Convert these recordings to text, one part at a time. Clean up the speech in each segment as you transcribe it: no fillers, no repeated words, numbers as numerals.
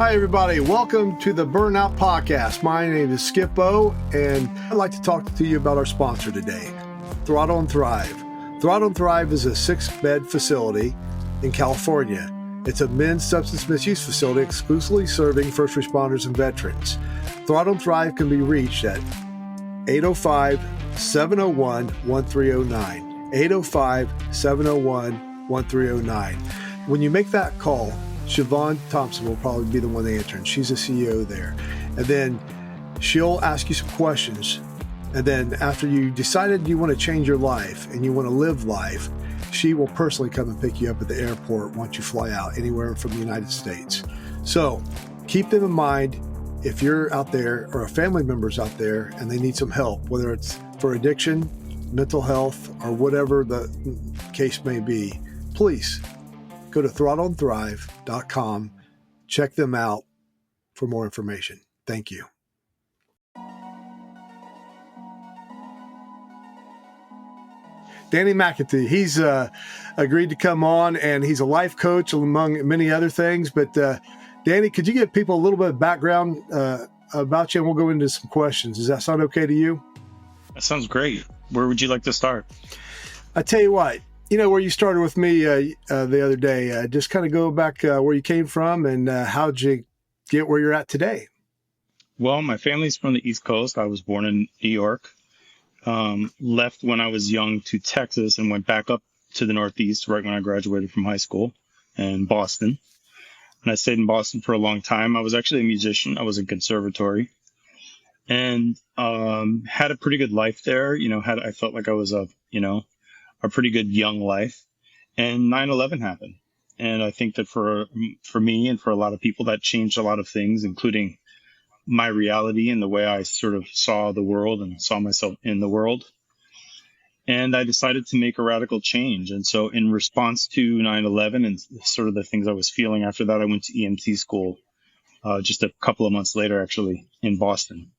Hi, everybody. Welcome to the Burnout Podcast. My name is Skip O, and I'd like to talk to you about our sponsor today, Throttle and Thrive. Throttle and Thrive is a 6-bed facility in California. It's a men's substance misuse facility exclusively serving first responders and veterans. Throttle and Thrive can be reached at 805-701-1309. 805-701-1309. When you make that call, Siobhan Thompson will probably be the one answering. She's the CEO there. And then she'll ask you some questions. And then after you decided you want to change your life and you want to live life, she will personally come and pick you up at the airport once you fly out anywhere from the United States. So keep them in mind if you're out there or a family member's out there and they need some help, whether it's for addiction, mental health, or whatever the case may be. Please go to throttleandthrive.com. Check them out for more information. Thank you. Danny McAtee, he's agreed to come on, and he's a life coach among many other things. But Danny, could you give people a little bit of background about you, and we'll go into some questions. Does that sound okay to you? That sounds great. Where would you like to start? I tell you what, you know, where you started with me the other day, just kind of go back where you came from and how'd you get where you're at today? Well, my family's from the East Coast. I was born in New York, left when I was young to Texas and went back up to the Northeast right when I graduated from high school in Boston. And I stayed in Boston for a long time. I was actually a musician. I was in conservatory and had a pretty good life there. You know, I felt like I was a pretty good young life. And 9/11 happened. And I think that for me and for a lot of people, that changed a lot of things, including my reality and the way I sort of saw the world and saw myself in the world. And I decided to make a radical change. And so in response to 9/11 and sort of the things I was feeling after that, I went to EMT school just a couple of months later, actually, in Boston.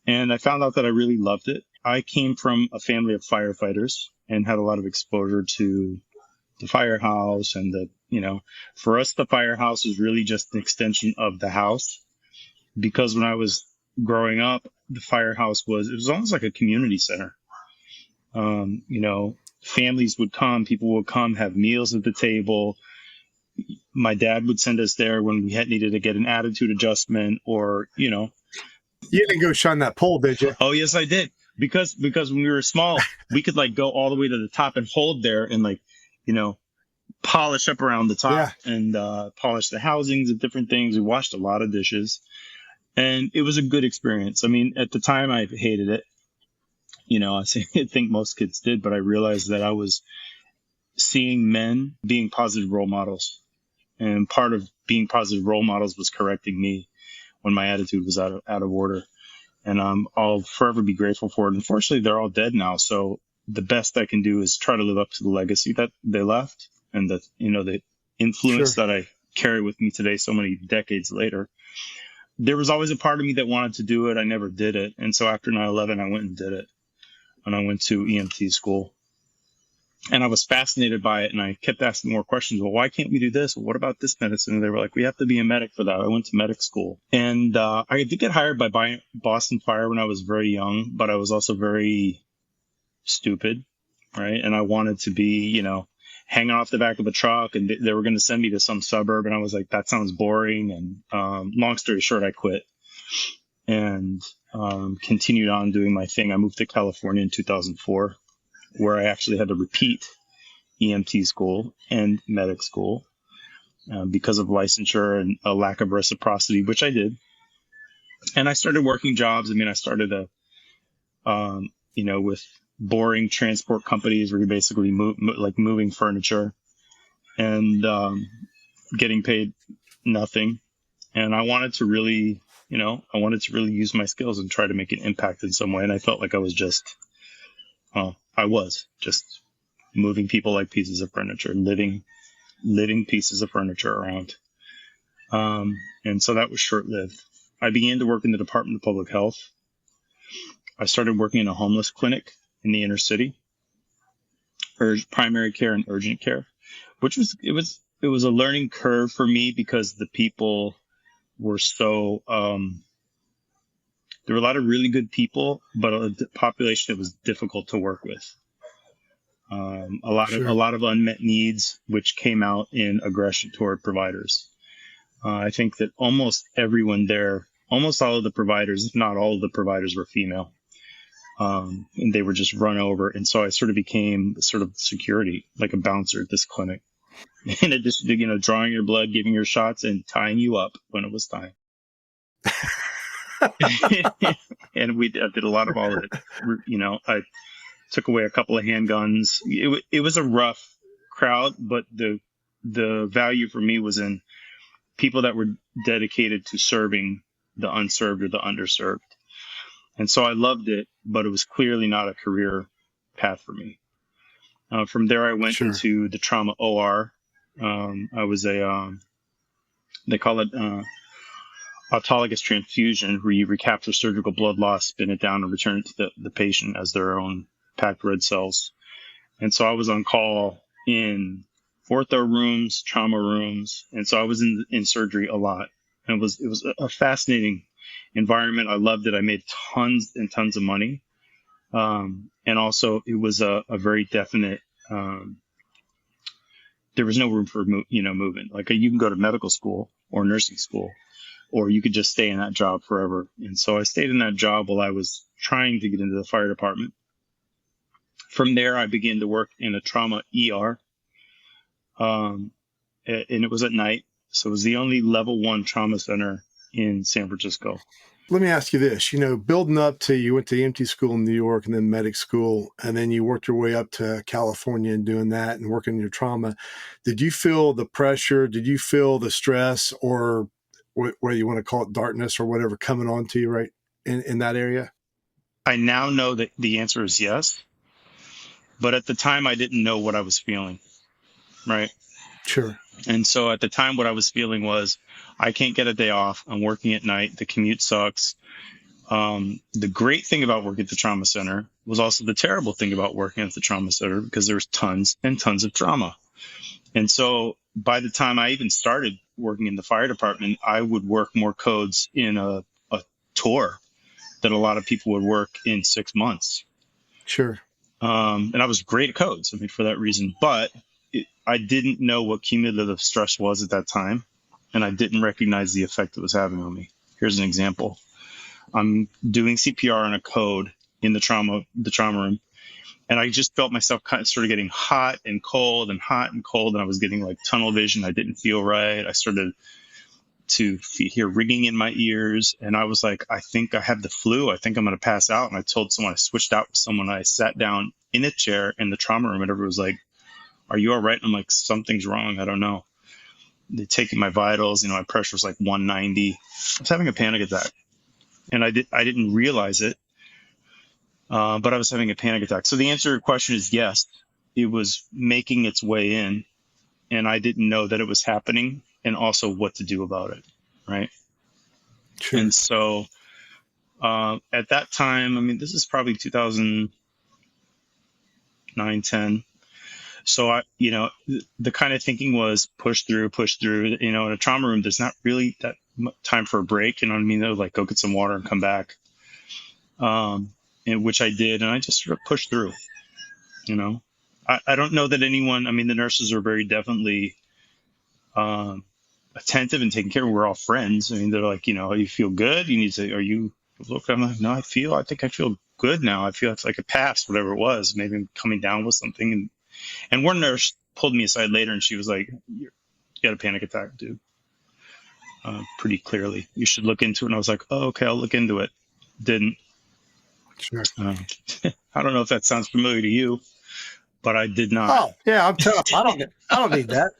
And I found out that I really loved it. I came from a family of firefighters and had a lot of exposure to the firehouse. And for us, the firehouse was really just an extension of the house. Because when I was growing up, the firehouse was almost like a community center. Families would come, people would come, have meals at the table. My dad would send us there when we needed to get an attitude adjustment or. You didn't go shine that pole, did you? Oh, yes, I did. Because when we were small, we could go all the way to the top and hold there and polish up around the top and polish the housings and different things. We washed a lot of dishes. And it was a good experience. I mean, at the time, I hated it. I think most kids did, but I realized that I was seeing men being positive role models. And part of being positive role models was correcting me when my attitude was out of order. And I'll forever be grateful for it. Unfortunately, they're all dead now. So the best I can do is try to live up to the legacy that they left and the influence that I carry with me today so many decades later. There was always a part of me that wanted to do it. I never did it. And so after 9/11, I went and did it. And I went to EMT school. And I was fascinated by it. And I kept asking more questions. Well, why can't we do this? Well, what about this medicine? And they were like, we have to be a medic for that. I went to medic school. And I did get hired by Boston Fire when I was very young. But I was also very stupid, right? And I wanted to be, hanging off the back of a truck, and they were going to send me to some suburb. And I was like, that sounds boring. And long story short, I quit and continued on doing my thing. I moved to California in 2004, where I actually had to repeat EMT school and medic school because of licensure and a lack of reciprocity, which I did. And I started working jobs. I mean, I started with boring transport companies where you basically moving furniture and getting paid nothing. And I wanted to really use my skills and try to make an impact in some way. And I felt like I was just moving people like pieces of furniture, living pieces of furniture around. And so that was short-lived. I began to work in the Department of Public Health. I started working in a homeless clinic in the inner city, primary care and urgent care, which was a learning curve for me because the people were so, there were a lot of really good people, but a population that was difficult to work with. A lot of unmet needs, which came out in aggression toward providers. I think that almost everyone there, almost all of the providers, if not all of the providers, were female. And they were just run over. And so I sort of became sort of security, like a bouncer at this clinic. In addition to, drawing your blood, giving your shots, and tying you up when it was time. And I did a lot of all of it. I took away a couple of handguns. It was a rough crowd, but the value for me was in people that were dedicated to serving the unserved or the underserved. And so I loved it, but it was clearly not a career path for me. From there, I went into the trauma OR. I was they call it autologous transfusion, where you recapture surgical blood loss, spin it down, and return it to the patient as their own packed red cells. And so I was on call in ortho rooms, trauma rooms, and so I was in surgery a lot. And it was a fascinating environment. I loved it. I made tons and tons of money, and also it was a very definite. There was no room for movement. Like you can go to medical school or nursing school, or you could just stay in that job forever. And so I stayed in that job while I was trying to get into the fire department. From there, I began to work in a trauma ER. And it was at night. So it was the only level 1 trauma center in San Francisco. Let me ask you this, building up to, you went to EMT school in New York and then medic school, and then you worked your way up to California and doing that and working in your trauma. Did you feel the pressure? Did you feel the stress, or whether you want to call it darkness or whatever, coming on to you right in that area? I now know that the answer is yes. But at the time, I didn't know what I was feeling. Right. Sure. And so at the time, what I was feeling was, I can't get a day off. I'm working at night. The commute sucks. The great thing about working at the trauma center was also the terrible thing about working at the trauma center, because there's tons and tons of trauma. And so by the time I even started working in the fire department, I would work more codes in a tour that a lot of people would work in 6 months. Sure. And I was great at codes, for that reason. But I didn't know what cumulative stress was at that time, and I didn't recognize the effect it was having on me. Here's an example. I'm doing CPR on a code in the trauma room, and I just felt myself kind of sort of getting hot and cold, and I was getting like tunnel vision. I didn't feel right. I started to hear ringing in my ears, and I was like, I think I have the flu. I think I'm going to pass out. And I told someone, I switched out with someone. I sat down in a chair in the trauma room, and everyone was like, are you all right? And I'm like, something's wrong. I don't know. They're taking my vitals. My pressure was like 190. I was having a panic attack, and I didn't realize it, but I was having a panic attack. So the answer to your question is yes. It was making its way in, and I didn't know that it was happening, and also what to do about it, right? Sure. And so at that time, this is probably 2009, 10. So the kind of thinking was push through. In a trauma room, there's not really that time for a break. They're like, go get some water and come back. And which I did, and I just sort of pushed through. I don't know that anyone. The nurses are very definitely attentive and taking care of. We're all friends. They're like, you feel good. You need to. Are you? Look, I'm like, no, I think I feel good now. I feel it's like a pass, whatever it was. Maybe I'm coming down with something. And one nurse pulled me aside later, and she was like, you got a panic attack, dude. Pretty clearly. You should look into it. And I was like, oh, okay, I'll look into it. Didn't. Sure. I don't know if that sounds familiar to you, but I did not. Oh, yeah, I'm tough. I don't need that.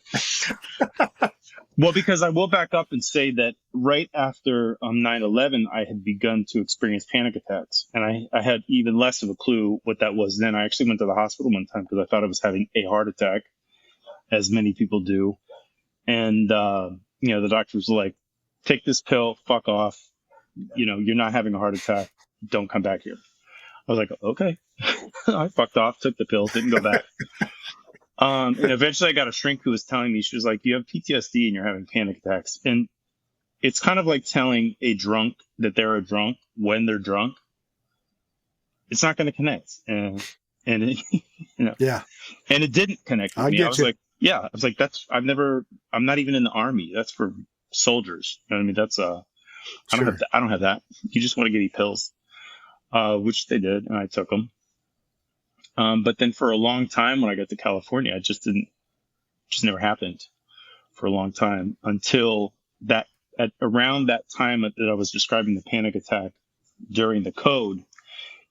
Well, because I will back up and say that right after 9/11, I had begun to experience panic attacks, and I had even less of a clue what that was then. I actually went to the hospital one time because I thought I was having a heart attack, as many people do. And, the doctors were like, take this pill, fuck off. You're not having a heart attack. Don't come back here. I was like, okay. I fucked off, took the pill, didn't go back. And eventually I got a shrink who was telling me, she was like, you have PTSD and you're having panic attacks. And it's kind of like telling a drunk that they're a drunk when they're drunk. It's not going to connect. And it, Yeah. and it didn't connect with I me. I get was you. like, yeah, I was like, I'm not even in the army. That's for soldiers. You know what I mean? Sure. I don't have that. You just want to give me pills, which they did. And I took them. But then for a long time, when I got to California, just never happened for a long time until that at around that time that I was describing the panic attack during the code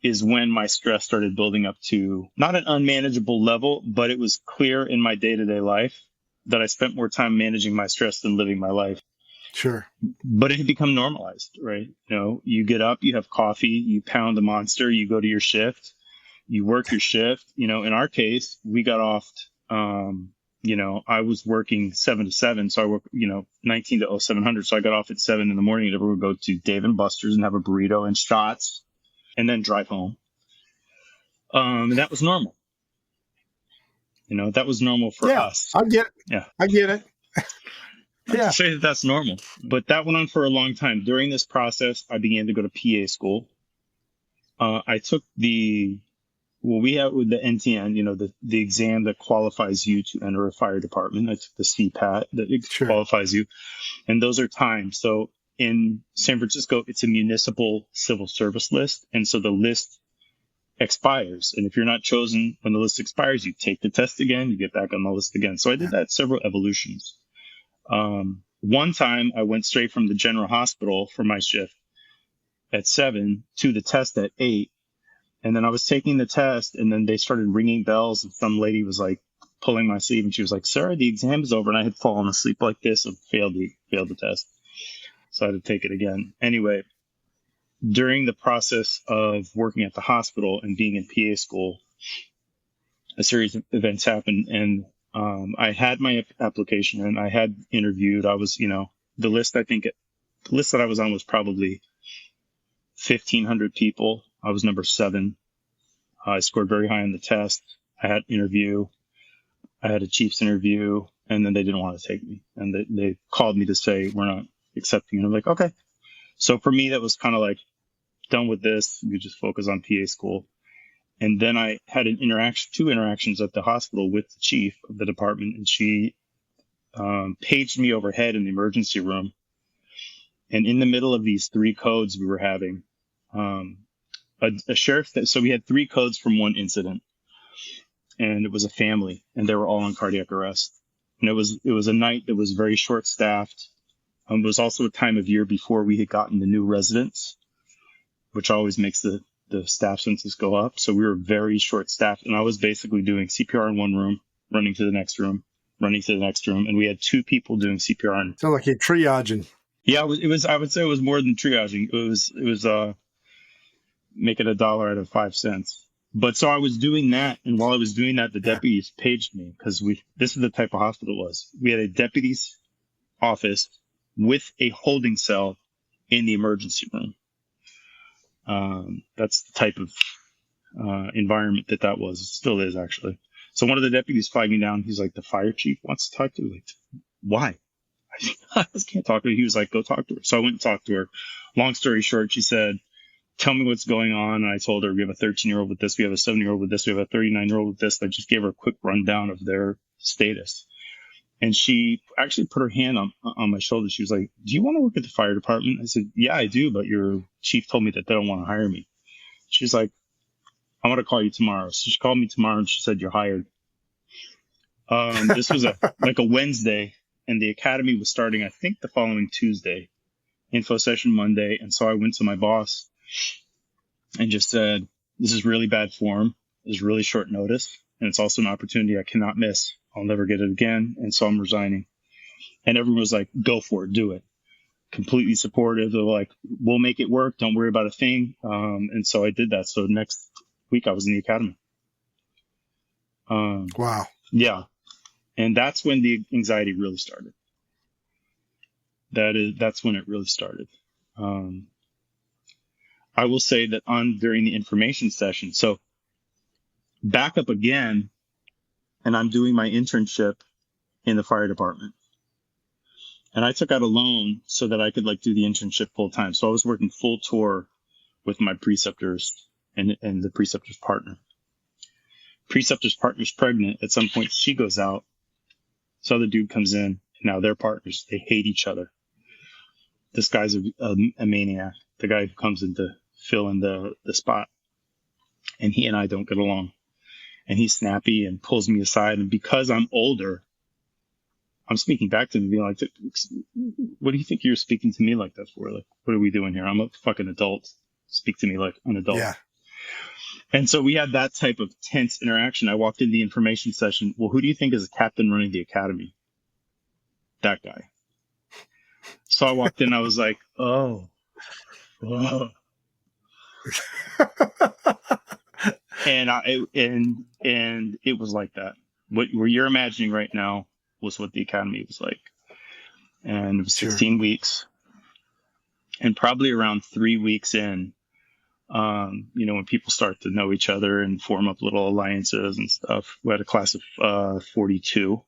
is when my stress started building up to not an unmanageable level, but it was clear in my day-to-day life that I spent more time managing my stress than living my life. Sure. But it had become normalized, right? You get up, you have coffee, you pound a Monster, you go to your shift, you work your shift. In our case, we got off, I was working 7 to 7. So I work, 19 to 0700. So I got off at 7 in the morning and everyone would go to Dave and Buster's and have a burrito and shots and then drive home. And that was normal. That was normal for us. I get it. Yeah. I get it. Not to say that that's normal, but that went on for a long time. During this process, I began to go to PA school. I took we have with the NTN, the exam that qualifies you to enter a fire department. I took the CPAT that qualifies you, and those are timed. So in San Francisco, it's a municipal civil service list, and so the list expires. And if you're not chosen when the list expires, you take the test again, you get back on the list again. So I did that several evolutions. One time I went straight from the general hospital for my shift at 7 to the test at 8. And then I was taking the test and then they started ringing bells and some lady was like pulling my sleeve and she was like, "Sir, the exam is over." And I had fallen asleep like this and failed the test. So I had to take it again. Anyway, during the process of working at the hospital and being in PA school, a series of events happened and I had my application and I had interviewed. I was, the list that I was on was probably 1,500 people. I was number 7. I scored very high on the test. I had an interview. I had a chief's interview, and then they didn't want to take me. And they called me to say, "We're not accepting." And I'm like, okay. So for me, that was kind of like, done with this. You just focus on PA school. And then I had two interactions at the hospital with the chief of the department, and she paged me overhead in the emergency room. And in the middle of these 3 codes we were having, a sheriff so we had 3 codes from one incident, and it was a family, and they were all on cardiac arrest. And it was a night that was very short staffed. It was also a time of year before we had gotten the new residents, which always makes the staff census go up. So we were very short staffed, and I was basically doing CPR in one room, running to the next room, and we had 2 people doing CPR. Sounds like you're triaging. Yeah, it was. I would say it was more than triaging. It was making $1 out of 5 cents. But so I was doing that, and while I was doing that, the deputies paged me because this is the type of hospital it was. We had a deputy's office with a holding cell in the emergency room. That's the type of environment that was. It still is, actually. So one of the deputies flagged me down. He's like, "The fire chief wants to talk to you." Like, why? I just can't talk to her. He was like, "Go talk to her." So I went and talked to her. Long story short, she said, "Tell me what's going on." And I told her, "We have a 13-year-old with this. We have a 7-year-old with this. We have a 39-year-old with this." I just gave her a quick rundown of their status. And she actually put her hand on my shoulder. She was like, "Do you want to work at the fire department?" I said, "Yeah, I do, but your chief told me that they don't want to hire me." She's like, "I want to call you tomorrow." So she called me tomorrow and she said, "You're hired." This was a Wednesday, and the academy was starting, I think, the following Tuesday, info session Monday. And so I went to my boss and just said, "This is really bad form. It's really short notice. And it's also an opportunity I cannot miss. I'll never get it again. And so I'm resigning." And everyone was like, "Go for it. Do it." Completely supportive. They're like, "We'll make it work. Don't worry about a thing." And so I did that. So next week I was in the academy. Wow. Yeah. And that's when the anxiety really started. That's when it really started. I will say that during the information session, so back up again, and I'm doing my internship in the fire department. And I took out a loan so that I could like do the internship full time. So I was working full tour with my preceptors and the preceptor's partner. Preceptor's partner's pregnant. At some point, she goes out. This other dude comes in. And now they're partners. They hate each other. This guy's a maniac. The guy who comes in to fill in the spot. And he and I don't get along. And he's snappy and pulls me aside. And because I'm older, I'm speaking back to him and being like, what do you think you're speaking to me like that for? Like, what are we doing here? I'm a fucking adult. Speak to me like an adult. Yeah. And so we had that type of tense interaction. I walked in the information session. Well, who do you think is the captain running the academy? That guy. So I walked in. I was like, oh. And it was like that. What you're imagining right now was what the academy was like. And it was 16 weeks. And probably around 3 weeks in, when people start to know each other and form up little alliances and stuff. We had a class of 42.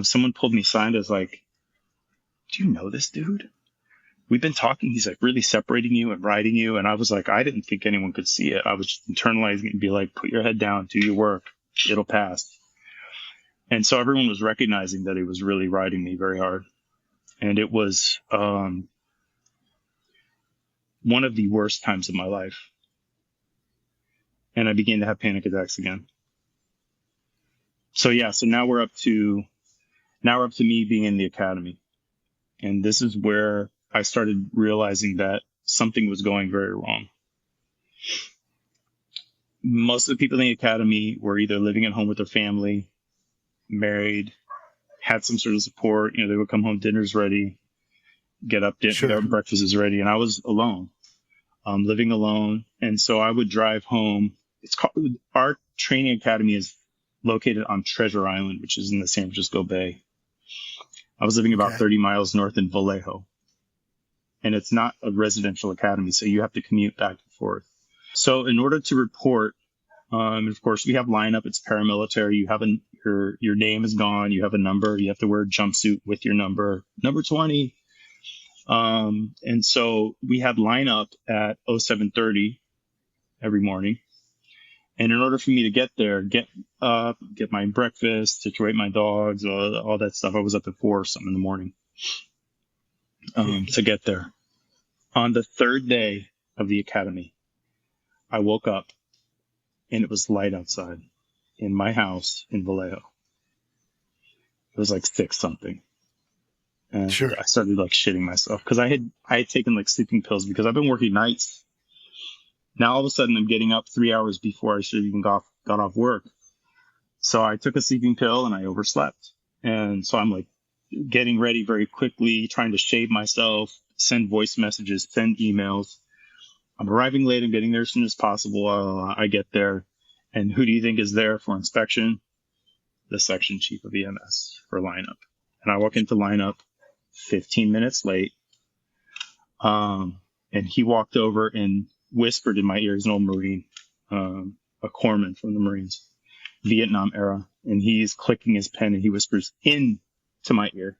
Someone pulled me aside and was like, do you know this dude? We've been talking. He's like really separating you and writing you. And I was like, I didn't think anyone could see it. I was just internalizing it and be like, put your head down, do your work. It'll pass. And so everyone was recognizing that he was really riding me very hard. And it was one of the worst times of my life. And I began to have panic attacks again. So yeah, so now we're up to me being in the academy. And this is where I started realizing that something was going very wrong. Most of the people in the academy were either living at home with their family, married, had some sort of support. They would come home, dinner's ready, get up, breakfast is ready. And I was alone, living alone. And so I would drive home. Our training academy is located on Treasure Island, which is in the San Francisco Bay. I was living about 30 miles north in Vallejo. And it's not a residential academy, so you have to commute back and forth. So in order to report, of course, we have lineup. It's paramilitary. You have your name is gone. You have a number. You have to wear a jumpsuit with your number 20. And so we had lineup at 07:30 every morning. And in order for me to get there, get up, get my breakfast, situate my dogs, all that stuff, I was up at 4 or something in the morning. To get there. On the third day of the academy, I woke up and it was light outside in my house in Vallejo. It was like 6 something. And I started like shitting myself because I had taken like sleeping pills because I've been working nights. Now all of a sudden I'm getting up 3 hours before I should have even got off work. So I took a sleeping pill and I overslept. And so I'm like, getting ready very quickly, trying to shave myself, send voice messages, send emails. I'm arriving late. I'm getting there as soon as possible. I get there. And who do you think is there for inspection? The section chief of EMS for lineup. And I walk into lineup 15 minutes late. And he walked over and whispered in my ear. He's an old Marine, a corpsman from the Marines, Vietnam era. And he's clicking his pen and he whispers in to my ear,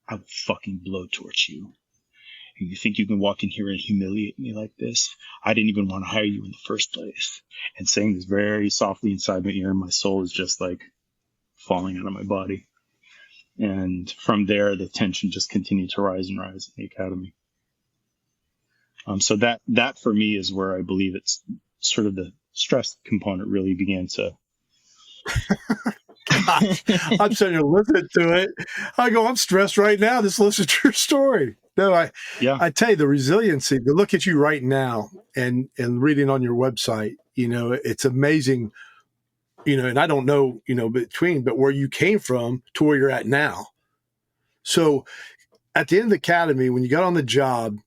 I will fucking blowtorch you. And you think you can walk in here and humiliate me like this? I didn't even want to hire you in the first place. And saying this very softly inside my ear, my soul is just like falling out of my body. And from there, the tension just continued to rise and rise in the academy. So that for me is where I believe it's sort of the stress component really began to Gosh, I'm sitting here listening to it. I go, I'm stressed right now. Just listen to your story. No, I tell you, the resiliency, to look at you right now and reading on your website, it's amazing, and I don't know, but where you came from to where you're at now. So at the end of the academy, when you got on the job,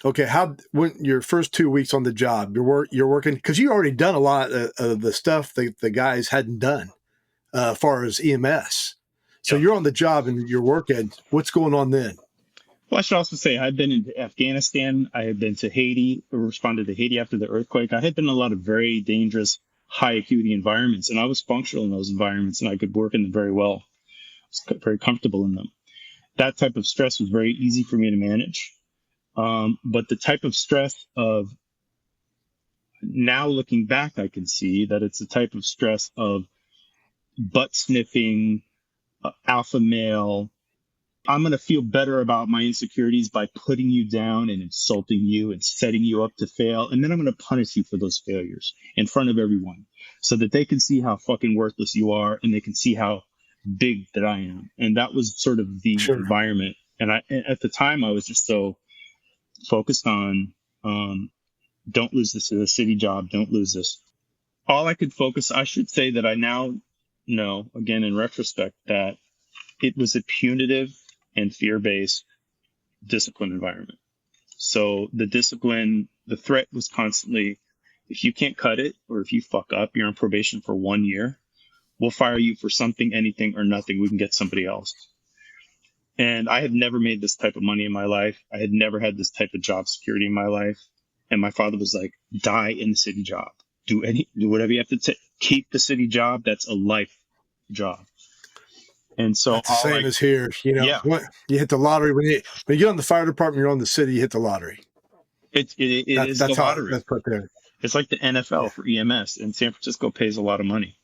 okay, when your first 2 weeks on the job, you're working, because you already done a lot of the stuff that the guys hadn't done. As far as EMS. So you're on the job and you're working. What's going on then? Well, I should also say I've been in Afghanistan. I have been to Haiti, responded to Haiti after the earthquake. I had been in a lot of very dangerous, high acuity environments, and I was functional in those environments and I could work in them very well. very comfortable in them. That type of stress was very easy for me to manage. But the type of stress of now looking back, I can see that it's a type of stress of butt sniffing, alpha male. I'm going to feel better about my insecurities by putting you down and insulting you and setting you up to fail. And then I'm going to punish you for those failures in front of everyone so that they can see how fucking worthless you are and they can see how big that I am. And that was sort of the environment. And at the time, I was just so focused on, don't lose this is a city job. Don't lose this. All I could focus, I should say that I now know, again, in retrospect, that it was a punitive and fear-based discipline environment. So the discipline, the threat was constantly, if you can't cut it or if you fuck up, you're on probation for 1 year. We'll fire you for something, anything, or nothing. We can get somebody else. And I had never made this type of money in my life. I had never had this type of job security in my life. And my father was like, die in the city job. Do whatever you have to keep the city job. That's a life job. And so that's the same as here. You know, you hit the lottery when you get on the fire department, you're on the city, you hit the lottery. It is the lottery. That's put there. It's like the NFL for EMS, and San Francisco pays a lot of money.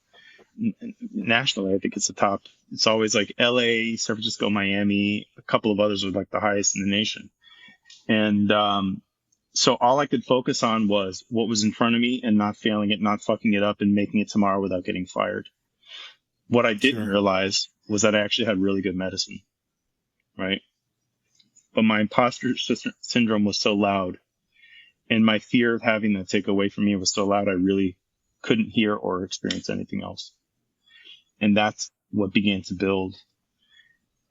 Nationally, I think it's the top. It's always like LA, San Francisco, Miami, a couple of others are like the highest in the nation. And so all I could focus on was what was in front of me and not failing it, not fucking it up and making it tomorrow without getting fired. What I didn't realize was that I actually had really good medicine, right? But my imposter syndrome was so loud and my fear of having that take away from me was so loud I really couldn't hear or experience anything else. And that's what began to build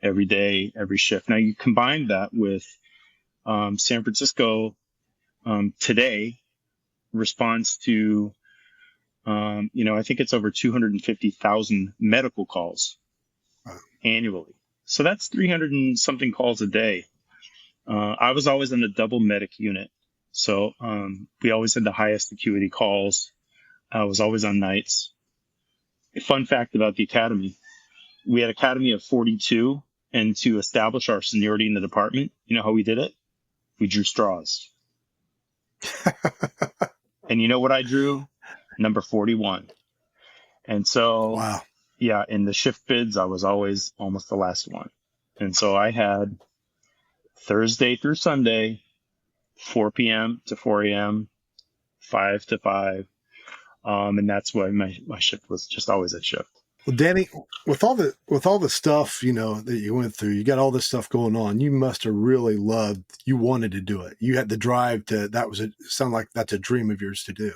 every day, every shift. Now you combine that with San Francisco today responds to, I think it's over 250,000 medical calls annually. So that's 300 and something calls a day. I was always in the double medic unit. So we always had the highest acuity calls. I was always on nights. A fun fact about the academy, we had academy of 42. And to establish our seniority in the department, you know how we did it? We drew straws. And you know what I drew? Number 41. And so, in the shift bids, I was always almost the last one. And so I had Thursday through Sunday, 4 p.m. to 4 a.m., 5 to 5. And that's why my shift was just always at shift. Well, Danny, with all the stuff, that you went through, you got all this stuff going on, you must have really you wanted to do it. You had the drive sound like that's a dream of yours to do.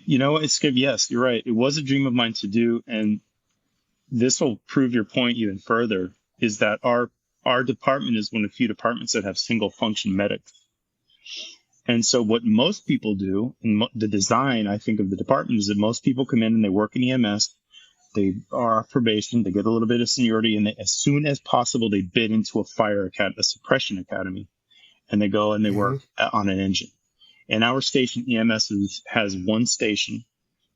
Yes, you're right. It was a dream of mine to do. And this will prove your point even further, is that our department is one of the few departments that have single function medics. And so what most people do, and the design, I think, of the department is that most people come in and they work in EMS. They are off probation. They get a little bit of seniority, and as soon as possible, they bid into a suppression academy, and they go and they work on an engine. And our station, EMS, has one station,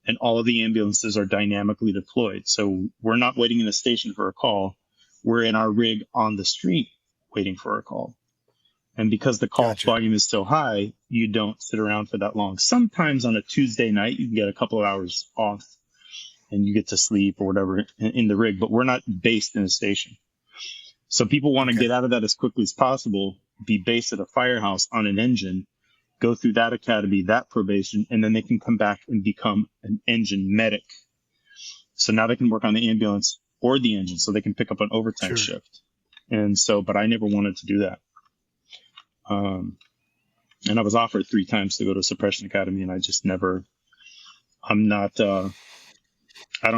and all of the ambulances are dynamically deployed. So we're not waiting in the station for a call. We're in our rig on the street waiting for a call. And because the call volume is so high, you don't sit around for that long. Sometimes on a Tuesday night, you can get a couple of hours off and you get to sleep or whatever in the rig, but we're not based in a station. So people want to get out of that as quickly as possible, be based at a firehouse on an engine, go through that academy, that probation, and then they can come back and become an engine medic. So now they can work on the ambulance or the engine, so they can pick up an overtime shift. And so, but I never wanted to do that. And I was offered 3 times to go to suppression academy, and I just never, I don't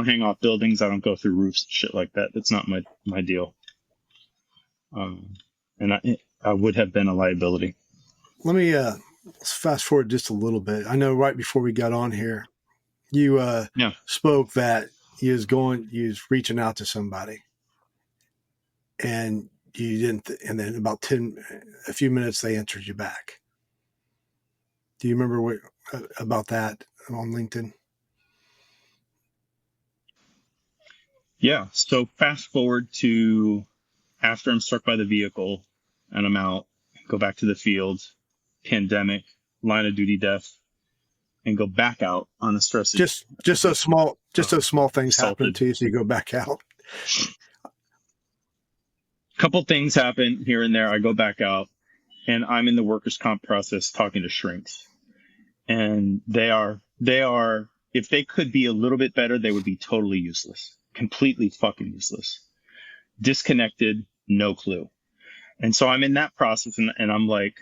hang off buildings. I don't go through roofs, shit like that. That's not my deal. And I would have been a liability. Let me let's fast forward just a little bit. I know right before we got on here, you spoke that you was reaching out to somebody, and you didn't. And then about a few minutes, they answered you back. Do you remember about that on LinkedIn? Yeah. So fast forward to after I'm struck by the vehicle and I'm out, go back to the field, pandemic, line of duty death, and go back out on a stress. Just those small things happen Assaulted. to you, so you go back out. Couple things happen here and there. I go back out and I'm in the workers' comp process talking to shrinks. And they are, if they could be a little bit better, they would be totally useless, completely fucking useless, disconnected, no clue. And so I'm in that process and I'm like,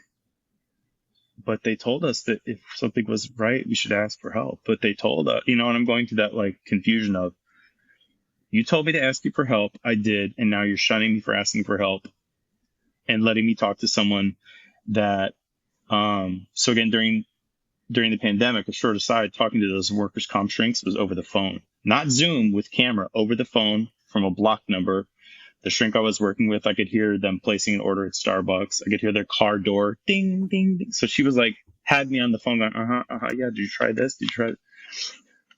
but they told us that if something was right, we should ask for help. But they told us, and I'm going through that like confusion of, you told me to ask you for help. I did. And now you're shunning me for asking for help and letting me talk to someone that, so again, during the pandemic, a short aside, talking to those workers' comp shrinks was over the phone, not Zoom with camera, over the phone from a block number. The shrink I was working with, I could hear them placing an order at Starbucks. I could hear their car door ding, ding, ding. So she was like, had me on the phone going, yeah, did you try this? Did you try it?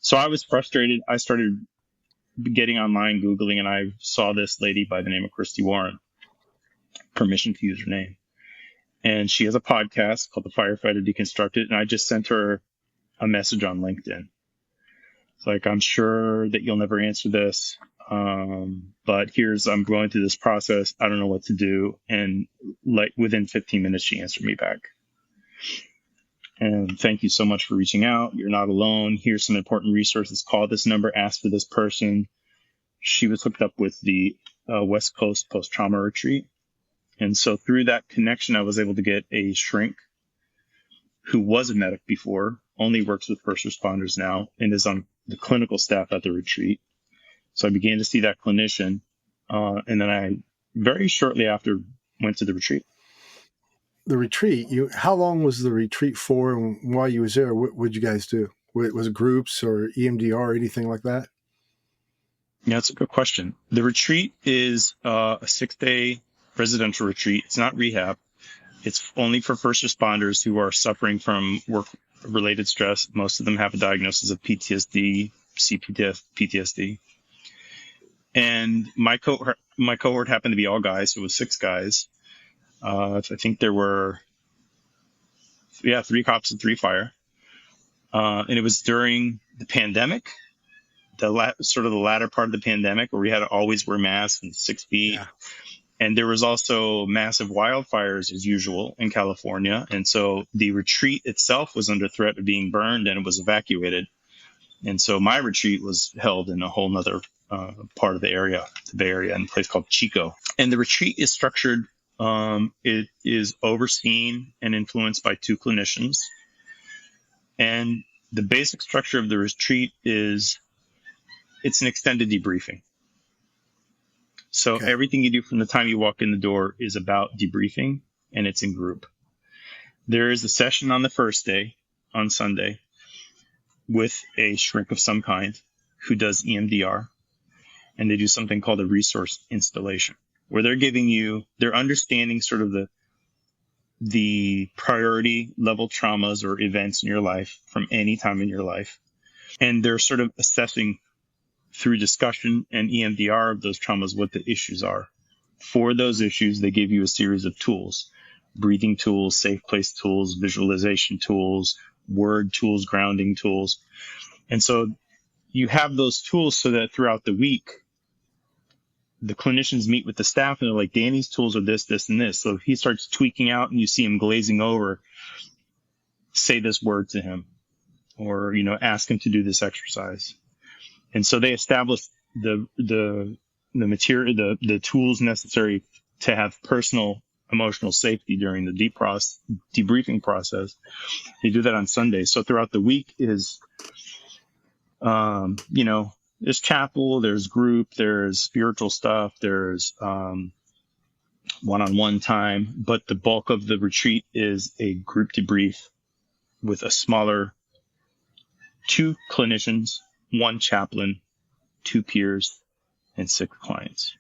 So I was frustrated. I started getting online, Googling, and I saw this lady by the name of Christy Warren, permission to use her name. And she has a podcast called The Firefighter Deconstructed. And I just sent her a message on LinkedIn. It's like, I'm sure that you'll never answer this. But I'm going through this process. I don't know what to do. And like within 15 minutes, she answered me back. And thank you so much for reaching out. You're not alone. Here's some important resources. Call this number, ask for this person. She was hooked up with the West Coast post-trauma retreat. And so through that connection, I was able to get a shrink who was a medic before, only works with first responders now, and is on the clinical staff at the retreat. So I began to see that clinician. And then I very shortly after went to the retreat. The retreat, how long was the retreat for? And while you was there, what did you guys do? Was it groups or EMDR or anything like that? Yeah, that's a good question. The retreat is a 6-day residential retreat. It's not rehab. It's only for first responders who are suffering from work-related stress. Most of them have a diagnosis of PTSD, PTSD. And my cohort happened to be all guys. So it was 6 guys. I think there were, 3 cops and 3 fire. And it was during the pandemic, the latter part of the pandemic, where we had to always wear masks and 6 feet. Yeah. And there was also massive wildfires as usual in California. And so the retreat itself was under threat of being burned and it was evacuated. And so my retreat was held in a whole nother part of the area, the Bay Area, in a place called Chico. And the retreat is structured, it is overseen and influenced by 2 clinicians. And the basic structure of the retreat is it's an extended debriefing. So Everything you do from the time you walk in the door is about debriefing, and it's in group. There is a session on the first day, on Sunday, with a shrink of some kind who does EMDR, and they do something called a resource installation, where they're understanding sort of the priority level traumas or events in your life from any time in your life. And they're sort of assessing through discussion and EMDR of those traumas what the issues are. For those issues, they give you a series of tools: breathing tools, safe place tools, visualization tools, word tools, grounding tools. And so you have those tools so that throughout the week, the clinicians meet with the staff and they're like, Danny's tools are this, this, and this. So if he starts tweaking out and you see him glazing over, say this word to him, or, ask him to do this exercise. And so they established the material, the tools necessary to have personal emotional safety during the debriefing process. They do that on Sundays. So throughout the week is, there's chapel, there's group, there's spiritual stuff, there's one-on-one time, but the bulk of the retreat is a group debrief with a smaller 2 clinicians, 1 chaplain, 2 peers, and 6 clients.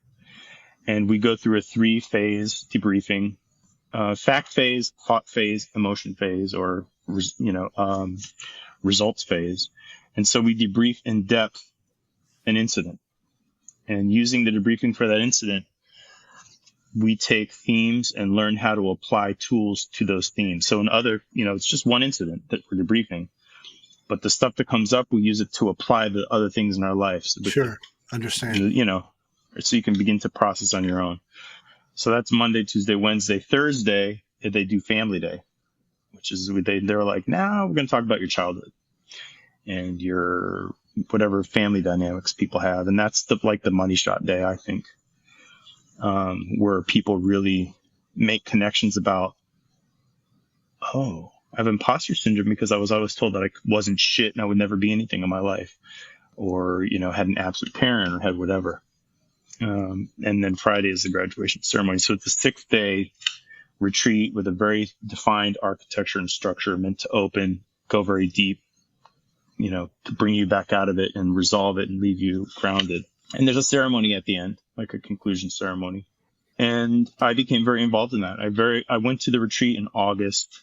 And we go through a 3-phase debriefing, fact phase, thought phase, emotion phase, or, results phase. And so we debrief in depth an incident. And using the debriefing for that incident, we take themes and learn how to apply tools to those themes. So in other, it's just one incident that we're debriefing, but the stuff that comes up, we use it to apply the other things in our lives. Sure. Understand. So you can begin to process on your own. So that's Monday, Tuesday, Wednesday. Thursday, they do Family Day, which is they're like, now we're going to talk about your childhood and your whatever family dynamics people have. And that's the money shot day, I think, where people really make connections about, I have imposter syndrome because I was always told that I wasn't shit and I would never be anything in my life, or, had an absent parent or had whatever. And then Friday is the graduation ceremony. So it's a 6-day retreat with a very defined architecture and structure meant to open, go very deep, to bring you back out of it and resolve it and leave you grounded. And there's a ceremony at the end, like a conclusion ceremony. And I became very involved in that. I went to the retreat in August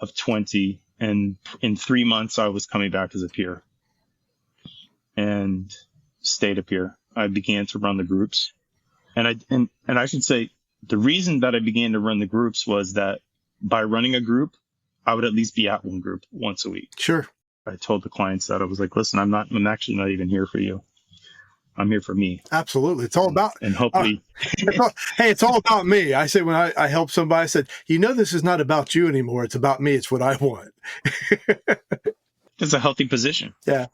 of 20, and in 3 months I was coming back as a peer and stayed a peer. I began to run the groups, and I should say the reason that I began to run the groups was that by running a group, I would at least be at one group once a week. Sure. I told the clients that I was like, listen, I'm actually not even here for you. I'm here for me. Absolutely. It's all about, and hopefully, it's all about me. I say, when I help somebody, I said, this is not about you anymore. It's about me. It's what I want. It's a healthy position. Yeah.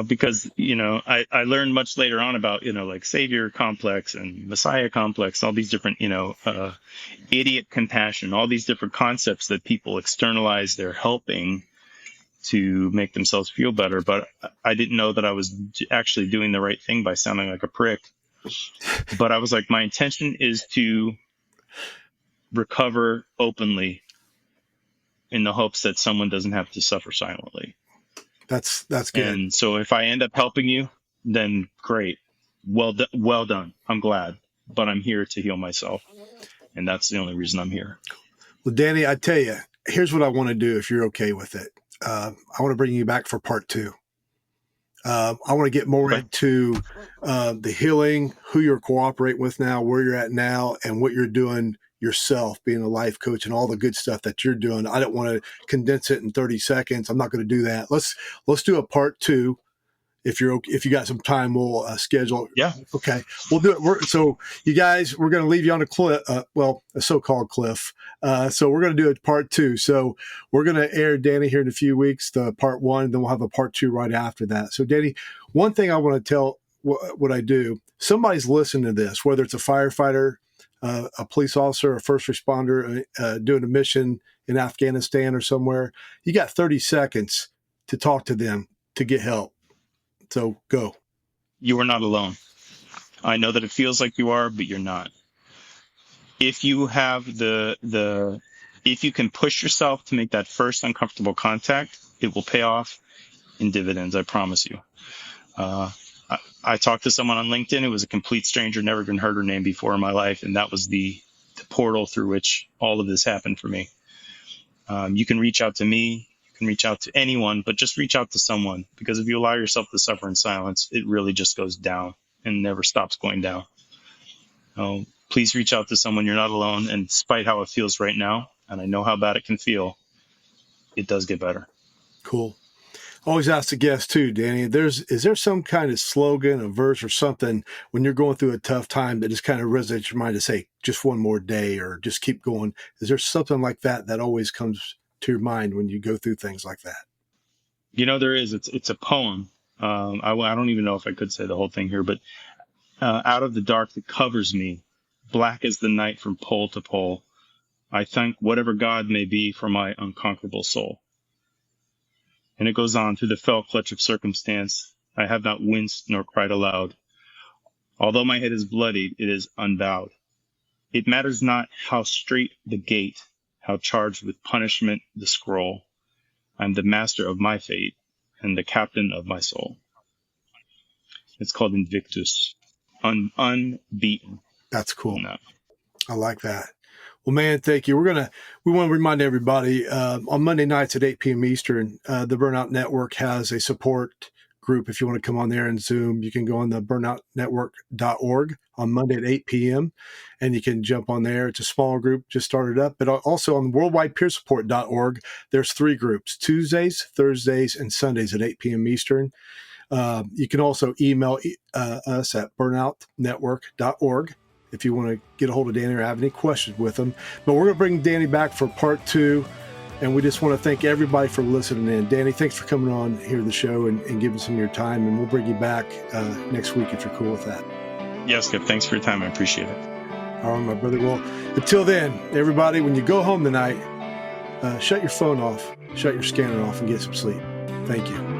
Because, I learned much later on about, like savior complex and messiah complex, all these different, idiot compassion, all these different concepts that people externalize their helping to make themselves feel better. But I didn't know that I was actually doing the right thing by sounding like a prick. But I was like, my intention is to recover openly in the hopes that someone doesn't have to suffer silently. That's good. And so if I end up helping you, then great. Well done. I'm glad. But I'm here to heal myself. And that's the only reason I'm here. Well, Danny, I tell you, here's what I want to do if you're okay with it. I want to bring you back for part 2. I want to get more into the healing, who you're cooperating with now, where you're at now, and what you're doing yourself, being a life coach and all the good stuff that you're doing. I don't want to condense it in 30 seconds. I'm not going to do that. Let's do a part 2. If you got some time, we'll schedule. Yeah. Okay. We'll do it. So you guys, we're going to leave you on a cliff, a so-called cliff. So we're going to do a part 2. So we're going to air Danny here in a few weeks, the part 1, and then we'll have a part 2 right after that. So Danny, one thing I want to tell what I do, somebody's listening to this, whether it's a firefighter, a police officer, a first responder, doing a mission in Afghanistan or somewhere, you got 30 seconds to talk to them to get help. So go. You are not alone. I know that it feels like you are, but you're not. If you have if you can push yourself to make that first uncomfortable contact, it will pay off in dividends. I promise you. I talked to someone on LinkedIn. It was a complete stranger, never even heard her name before in my life. And that was the portal through which all of this happened for me. You can reach out to me. Reach out to anyone, but just reach out to someone, because if you allow yourself to suffer in silence, it really just goes down and never stops going down. Please reach out to someone. You're not alone. And despite how it feels right now, and I know how bad it can feel, it does get better. Cool. Always ask the guests too, Danny, is there some kind of slogan, a verse or something when you're going through a tough time that just kind of resonates your mind to say, just one more day or just keep going? Is there something like that always comes to your mind when you go through things like that? There is. It's a poem. I don't even know if I could say the whole thing here, but out of the dark that covers me, black as the night from pole to pole, I thank whatever God may be for my unconquerable soul. And it goes on, through the fell clutch of circumstance, I have not winced nor cried aloud. Although my head is bloodied, it is unbowed. It matters not how straight the gate, how charged with punishment the scroll. I'm the master of my fate and the captain of my soul. It's called Invictus, unbeaten. That's cool. No. I like that. Well, man, thank you. We want to remind everybody on Monday nights at 8 p.m. Eastern, the Burnout Network has a support group. If you want to come on there and Zoom, you can go on the burnoutnetwork.org on Monday at 8 p.m. and you can jump on there. It's a smaller group, just started up, but also on worldwidepeersupport.org, there's 3 groups, Tuesdays, Thursdays, and Sundays at 8 p.m. Eastern. You can also email us at burnoutnetwork.org if you want to get a hold of Danny or have any questions with him. But we're going to bring Danny back for part 2. And we just want to thank everybody for listening in. Danny, thanks for coming on here to the show and giving some of your time. And we'll bring you back next week if you're cool with that. Yes, Skip. Thanks for your time. I appreciate it. All right, my brother. Well, until then, everybody, when you go home tonight, shut your phone off, shut your scanner off, and get some sleep. Thank you.